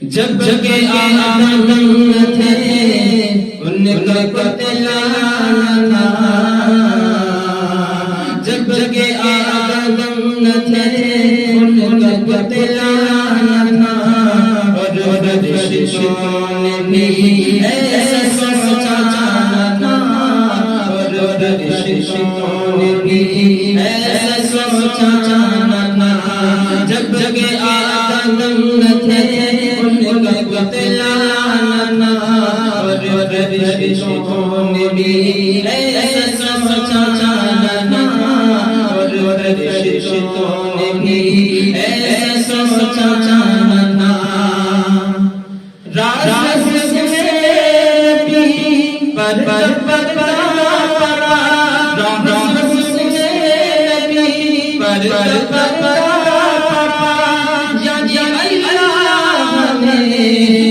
جب جگے آدم تھے ان کا بتلانا، جب جگے آدم تھے ان کا بتلانا، اور رشتوں نے بھی ایسا سوچا تھا، اور رشتوں نے بھی ایسا سوچا تھا، جب جگے آدم تھے بتلانا، اور رشتوں نے بھی ایسا سوچا تھا، اور رشتوں نے بھی ایسا سوچا تھا، راز سے بھی پر پڑا، راز سے بھی پر پڑا،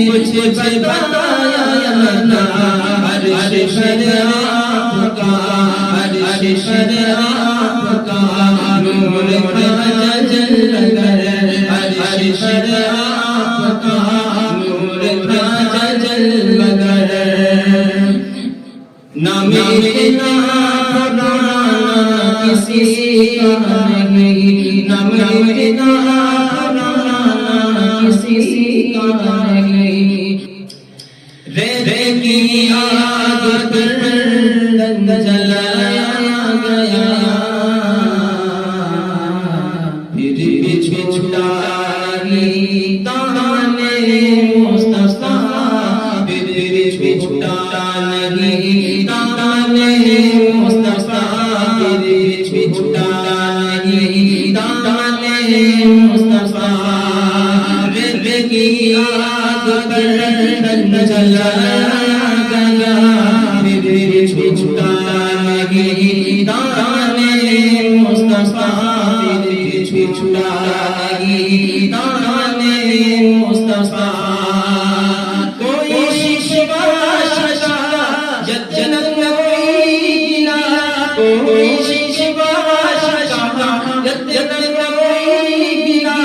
کچھ بتایا نہ، عرش آپ کا، عرش آپ کا نور کا جل کر، عرش آپ کا نور کا جل کر، نہ مٹنا کسی کا نہیں، نہ مٹنا کسی کا نہیں، رے کی آگ پر جلایا گیا، پھر بھی چھوٹا نہیں دامن مصطفیٰ، پھر بھی چھوٹا نہیں دامن مصطفیٰ، پھر بھی چھوٹا نہیں دامن مصطفیٰ، رے کی آگ پر جلایا گیا، پھر بھی چھوٹا نہیں دامن مصطفیٰ، پھر بھی چھوٹا نہیں دامن مصطفیٰ، کوئی شیشہ جنت میں کوئی گلا، کوئی شیشہ جنت میں کوئی گلا،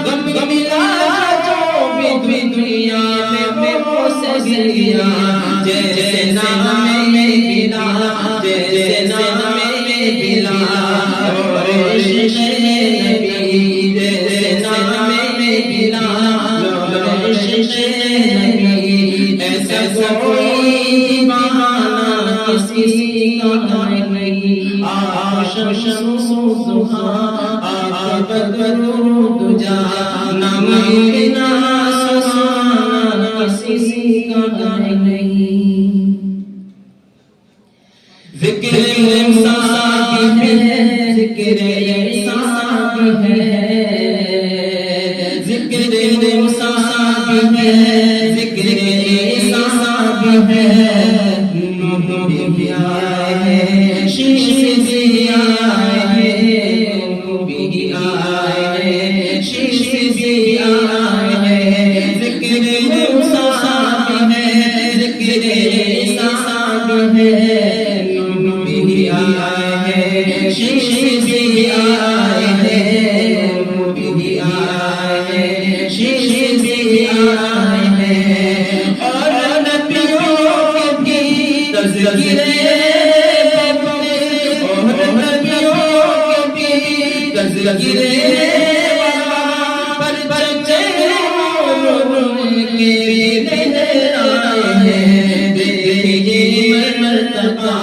غم ملا جو بھی دنیا میں وہ سے گیا، جیسے نام میں بلا، جیسے نام میں بلا، اور عشق نبی، جیسے نام میں بلا، اور عشق نبی، ایسا کوئی دیوانہ کسی کا نہیں، آشم ضحیٰ آپ بدر دجا، نہ مٹنا کسی کا نہیں، ذکر موسیٰ بھی ہے، ذکر عیسیٰ بھی ہے، ذکر موسیٰ بھی ہے، ذکر عیسیٰ بھی ہے، نوح بھی آئے ہیں، شیش بھی آئے ہیں، نوح بھی آئے ہیں، شیش بھی آئے ہیں، ذکر موسیٰ بھی ہے، ذکر عیسیٰ بھی ہے، نوح بھی آئے ہیں، شیش بھی آئے ہیں، نوح بھی آئے ہیں، شیش بھی آئے ہیں، اور نبیوں کے بھی تذکرے، اور نبیوں کے بھی تذکرے، پر بچے ان کے دن آئے ہیں، دیکھیے مرتبہ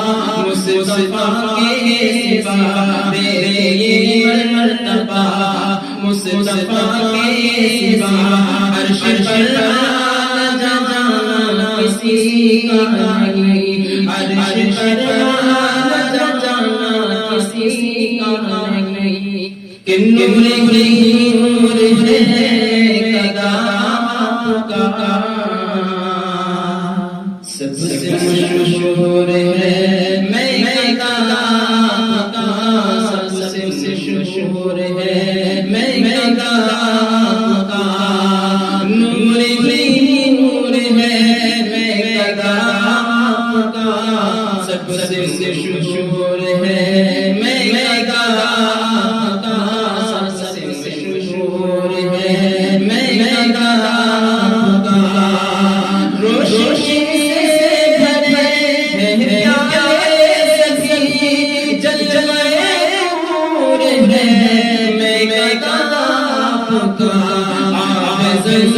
مصطفیٰ کے سوا میرے یہ مرتبہ مصطفیٰ کے سوا عرش پر آنا جانا کسی کا نہیں عرش پر آنا جانا کسی کا نہیں کہ نور ہی نور ہے کدا آپ کا سب سے مشہور ہے میں کدا آپ کا سب سے مشہور ہے میں کدا آپ کا نور ہی نور ہے میں کدا آپ کا سب سے مشہور ہے میں کدا آپ کا سب سے مشہور ہے میں کدا آپ کا روشنی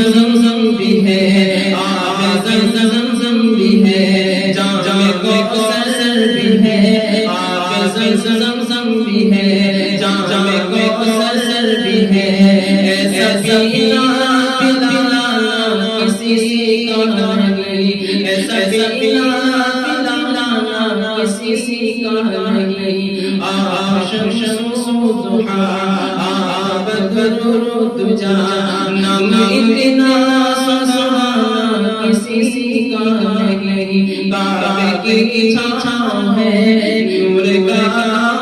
زمزم بھی ہے آب زمزم بھی ہے جام کوثر بھی ہے آب زمزم بھی ہے جام کوثر بھی ہے ایسا پینا پلانا کسی کا نہیں ایسا پینا پلانا کسی کا نہیں آب شمس و ضحا آب بدر و دجا نام اتنا سنا کسی کا نہیں کعبے کی چھاؤں ہے نور کا